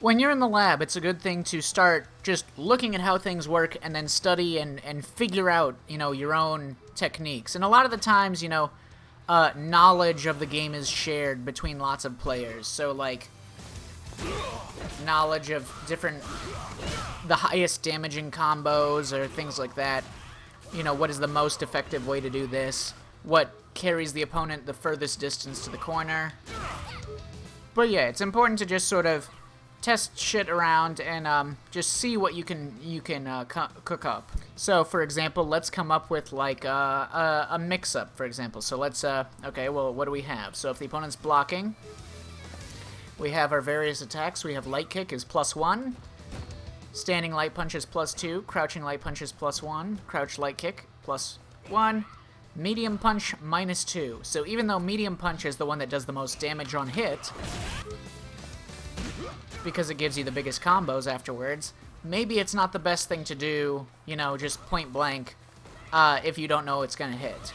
When you're in the lab, it's a good thing to start just looking at how things work and then study and figure out, your own techniques. And a lot of the times, knowledge of the game is shared between lots of players. So, like, knowledge of the highest damaging combos or things like that. What is the most effective way to do this? What carries the opponent the furthest distance to the corner? But yeah, it's important to just sort of test shit around and just see what you can cook up. So, for example, let's come up with like a mix-up, for example. So let's okay, well, what do we have? So if the opponent's blocking, we have our various attacks. We have light kick is +1, standing light punch is +2, crouching light punch is +1, crouch light kick +1, medium punch -2. So even though medium punch is the one that does the most damage on hit, because it gives you the biggest combos afterwards, maybe it's not the best thing to do, just point blank, if you don't know it's gonna hit.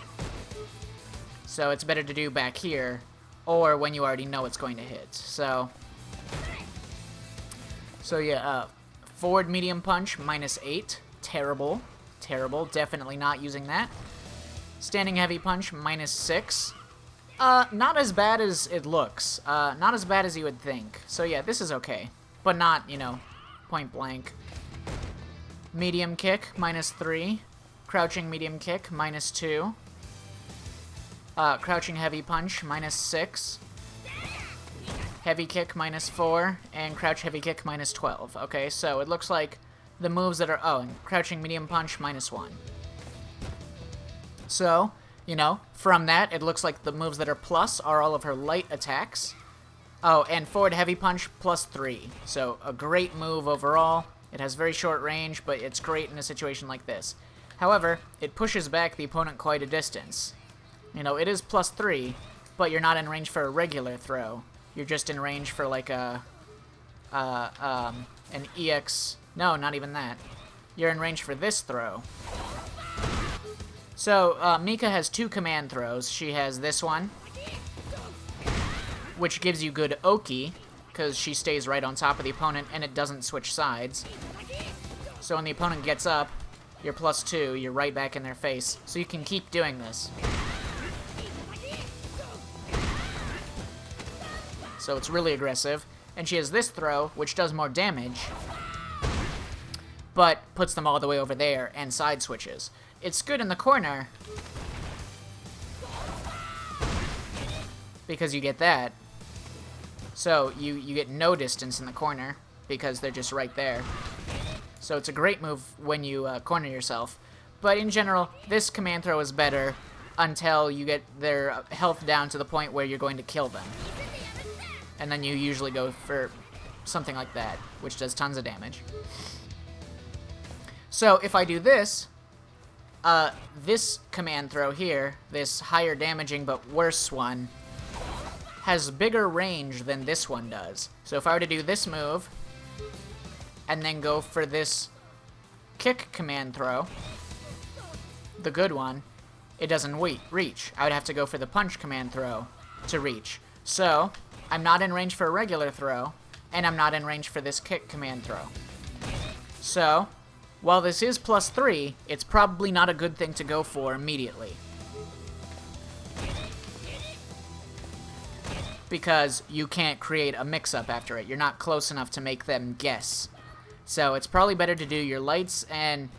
So it's better to do back here, or when you already know it's going to hit. So yeah, forward medium punch -8, terrible, definitely not using that. Standing heavy punch -6. Not as bad as it looks. Not as bad as you would think. So yeah, this is okay. But not, point blank. Medium kick, -3. Crouching medium kick, -2. Crouching heavy punch, -6. Heavy kick, -4. And crouch heavy kick, -12. Okay, so it looks like the moves that are... Oh, and crouching medium punch, -1. So, from that, it looks like the moves that are plus are all of her light attacks. Oh, and forward heavy punch +3. So, a great move overall. It has very short range, but it's great in a situation like this. However, it pushes back the opponent quite a distance. It is +3, but you're not in range for a regular throw. You're just in range for, like, an EX... No, not even that. You're in range for this throw. So, Mika has 2 command throws. She has this one, which gives you good Oki, because she stays right on top of the opponent, and it doesn't switch sides. So when the opponent gets up, you're +2, you're right back in their face. So you can keep doing this. So it's really aggressive. And she has this throw, which does more damage, but puts them all the way over there, and side switches. It's good in the corner, because you get that. So you get no distance in the corner, because they're just right there. So it's a great move when you corner yourself. But in general, this command throw is better until you get their health down to the point where you're going to kill them. And then you usually go for something like that, which does tons of damage. So if I do this... this command throw here, this higher damaging but worse one, has bigger range than this one does. So if I were to do this move, and then go for this kick command throw, the good one, it doesn't reach. I would have to go for the punch command throw to reach. So, I'm not in range for a regular throw, and I'm not in range for this kick command throw. So... while this is +3, it's probably not a good thing to go for immediately. Because you can't create a mix-up after it. You're not close enough to make them guess. So it's probably better to do your lights, and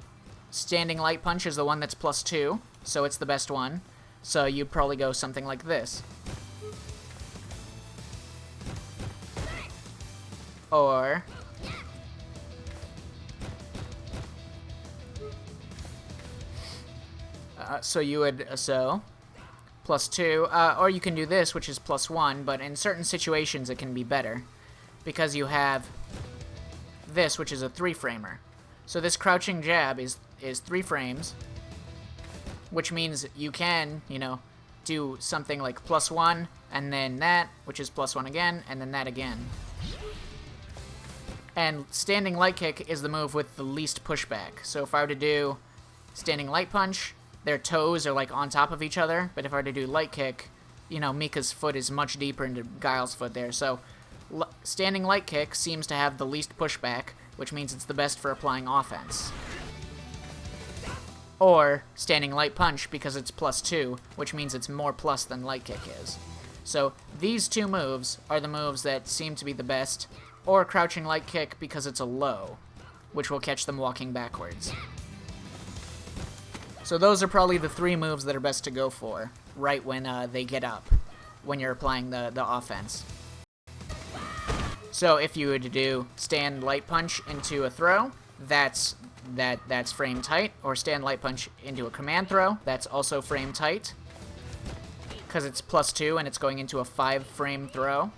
standing light punch is the one that's +2, so it's the best one. So you'd probably go something like this. Or... so you would, +2, or you can do this, which is +1, but in certain situations it can be better, because you have this, which is a 3-framer. So this crouching jab is 3 frames, which means you can, do something like +1, and then that, which is +1 again, and then that again. And standing light kick is the move with the least pushback. So if I were to do standing light punch, their toes are like on top of each other, but if I were to do light kick, Mika's foot is much deeper into Guile's foot there. So standing light kick seems to have the least pushback, which means it's the best for applying offense. Or standing light punch because it's +2, which means it's more plus than light kick is. So these two moves are the moves that seem to be the best, or crouching light kick because it's a low, which will catch them walking backwards. So those are probably the 3 moves that are best to go for right when they get up, when you're applying the offense. So if you were to do stand light punch into a throw, that's frame tight, or stand light punch into a command throw, that's also frame tight, because it's +2 and it's going into a 5-frame throw.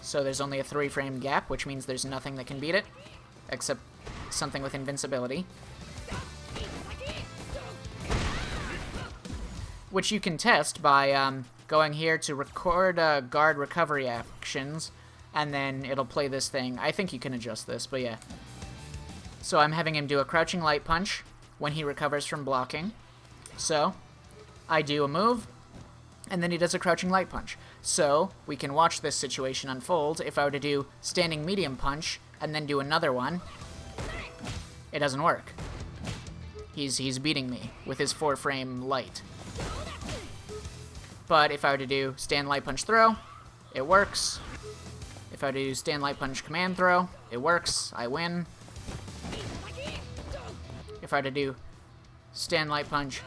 So there's only a 3-frame gap, which means there's nothing that can beat it, except something with invincibility. Which you can test by going here to record guard recovery actions, and then it'll play this thing. I think you can adjust this, but yeah. So I'm having him do a crouching light punch when he recovers from blocking. So I do a move, and then he does a crouching light punch. So we can watch this situation unfold. If I were to do standing medium punch and then do another one, it doesn't work. He's beating me with his 4-frame light. But if I were to do stand light punch throw, it works. If I were to do stand light punch command throw, it works. I win. If I were to do stand light punch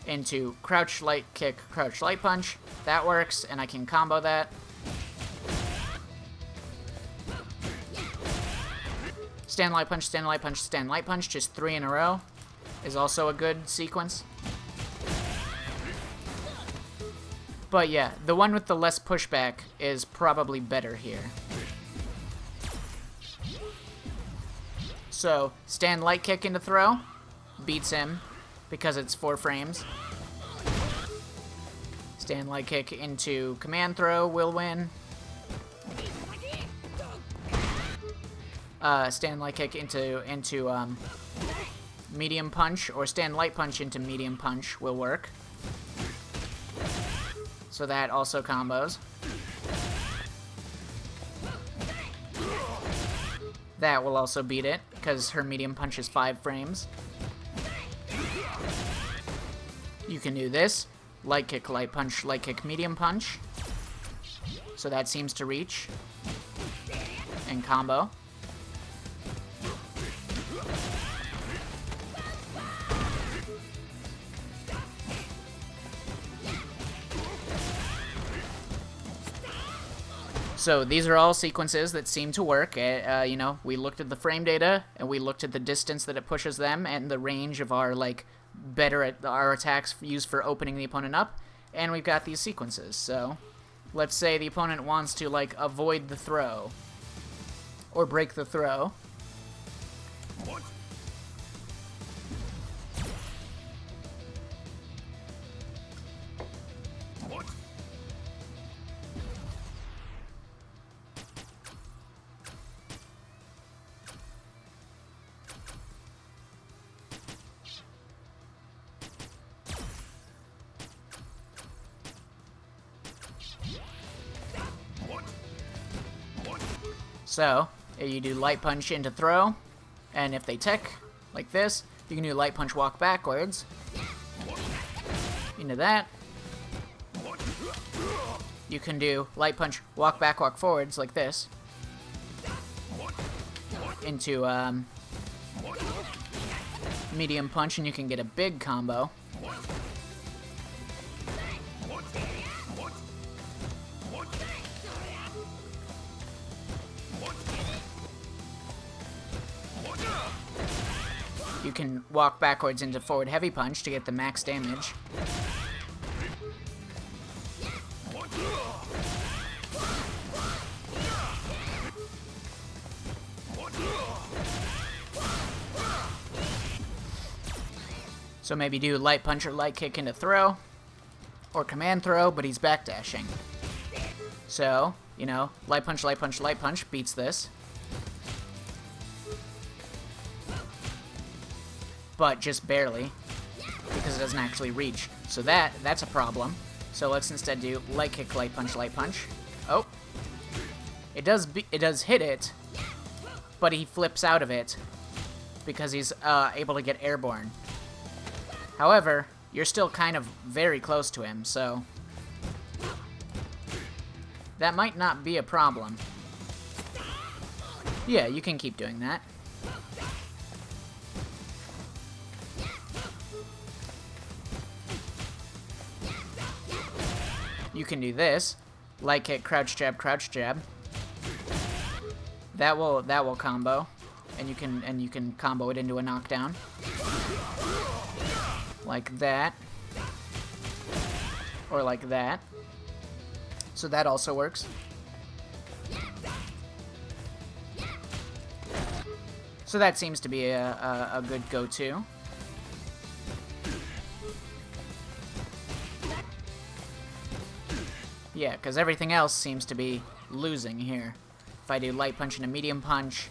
into crouch light kick, crouch light punch, that works, and I can combo that. Stand light punch, stand light punch, stand light punch, just 3 in a row is also a good sequence. But yeah, the one with the less pushback is probably better here. So, stand light kick into throw, beats him because it's 4 frames. Stand light kick into command throw will win. Stand light kick into medium punch, or stand light punch into medium punch will work. So that also combos. That will also beat it, because her medium punch is 5 frames. You can do this. Light kick, light punch, light kick, medium punch. So that seems to reach. And combo. So these are all sequences that seem to work. You know, we looked at the frame data, and we looked at the distance that it pushes them, and the range of our, like, better at our attacks used for opening the opponent up, and we've got these sequences. So let's say the opponent wants to, like, avoid the throw, or break the throw. What? What? So, you do light punch into throw, and if they tick, like this, you can do light punch walk backwards into that. You can do light punch walk back, walk forwards, like this, into medium punch, and you can get a big combo. You can walk backwards into forward heavy punch to get the max damage. So maybe do light punch or light kick into throw, or command throw, but he's backdashing. So, you know, light punch, light punch, light punch beats this. But just barely, because it doesn't actually reach. So that's a problem. So let's instead do light kick, light punch, light punch. Oh. It does hit it, but he flips out of it because he's able to get airborne. However, you're still kind of very close to him, so that might not be a problem. Yeah, you can keep doing that. You can do this. Light kick, crouch jab, crouch jab. That will combo. And you can combo it into a knockdown. Like that. Or like that. So that also works. So that seems to be a good go-to. Yeah, because everything else seems to be losing here. If I do light punch and a medium punch,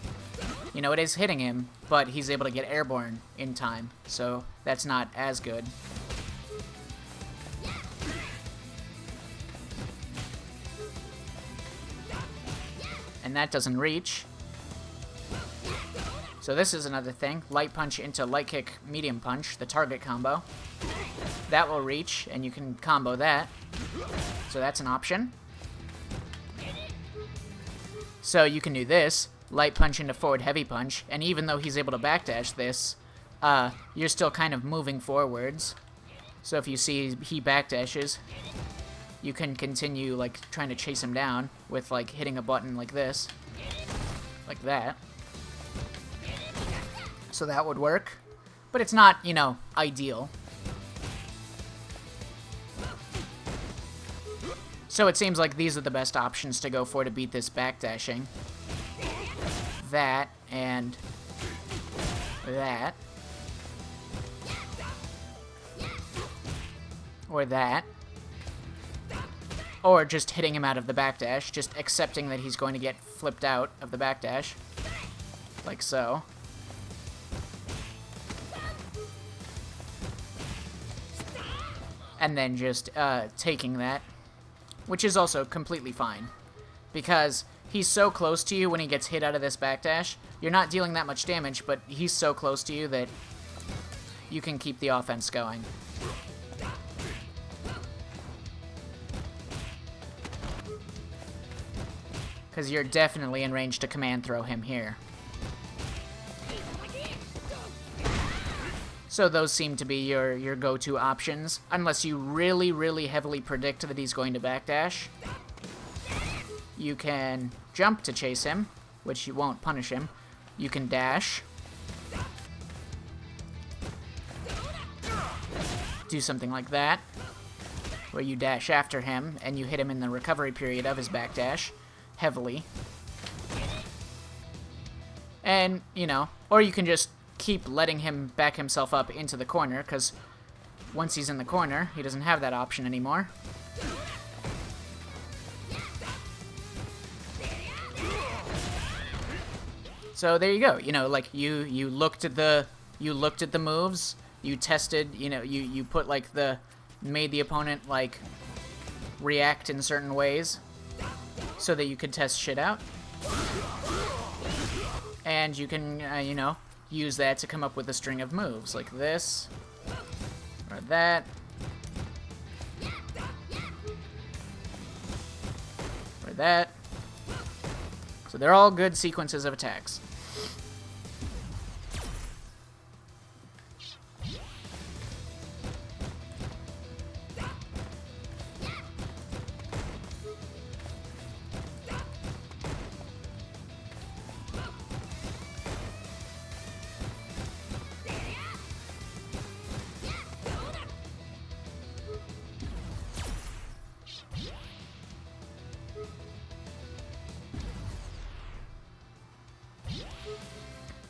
you know, it is hitting him, but he's able to get airborne in time, so that's not as good. And that doesn't reach. So this is another thing. Light punch into light kick, medium punch, the target combo. That will reach, and you can combo that. So that's an option. So you can do this, light punch into forward heavy punch, and even though he's able to backdash this, you're still kind of moving forwards. So if you see he backdashes, you can continue like trying to chase him down with like hitting a button like this. Like that. So that would work. But it's not, you know, ideal. So it seems like these are the best options to go for to beat this backdashing. That and that. Or that. Or just hitting him out of the backdash, just accepting that he's going to get flipped out of the backdash. Like so. And then just taking that. Which is also completely fine. Because he's so close to you when he gets hit out of this backdash. You're not dealing that much damage, but he's so close to you that you can keep the offense going. Because you're definitely in range to command throw him here. So those seem to be your go-to options, unless you really, really heavily predict that he's going to backdash. You can jump to chase him, which you won't punish him. You can dash. Do something like that, where you dash after him, and you hit him in the recovery period of his backdash, heavily. And, you know, or you can just keep letting him back himself up into the corner, because once he's in the corner, he doesn't have that option anymore. So there you go. You know, like you looked at the moves, you tested, you know, you put like made the opponent like react in certain ways so that you could test shit out. And you can you know, use that to come up with a string of moves, like this, or that, or that. So they're all good sequences of attacks.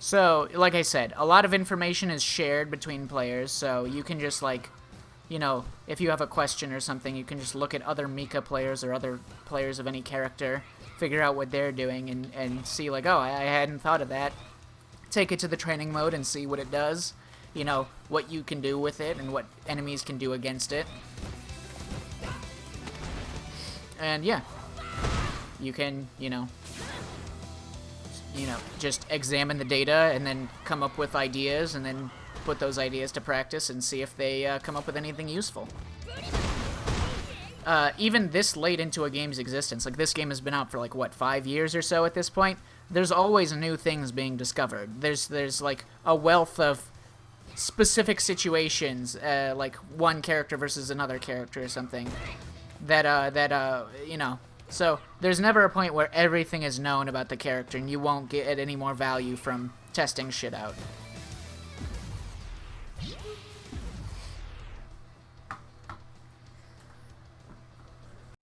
So, like I said, a lot of information is shared between players, so you can just, like, you know, if you have a question or something, you can just look at other Mika players or other players of any character, figure out what they're doing, and see, like, oh, I hadn't thought of that. Take it to the training mode and see what it does, you know, what you can do with it and what enemies can do against it. And yeah, you can, just examine the data and then come up with ideas and then put those ideas to practice and see if they come up with anything useful. Even this late into a game's existence, like this game has been out for like, what, 5 years or so at this point? There's always new things being discovered. There's like a wealth of specific situations, like one character versus another character or something, so there's never a point where everything is known about the character and you won't get any more value from testing shit out.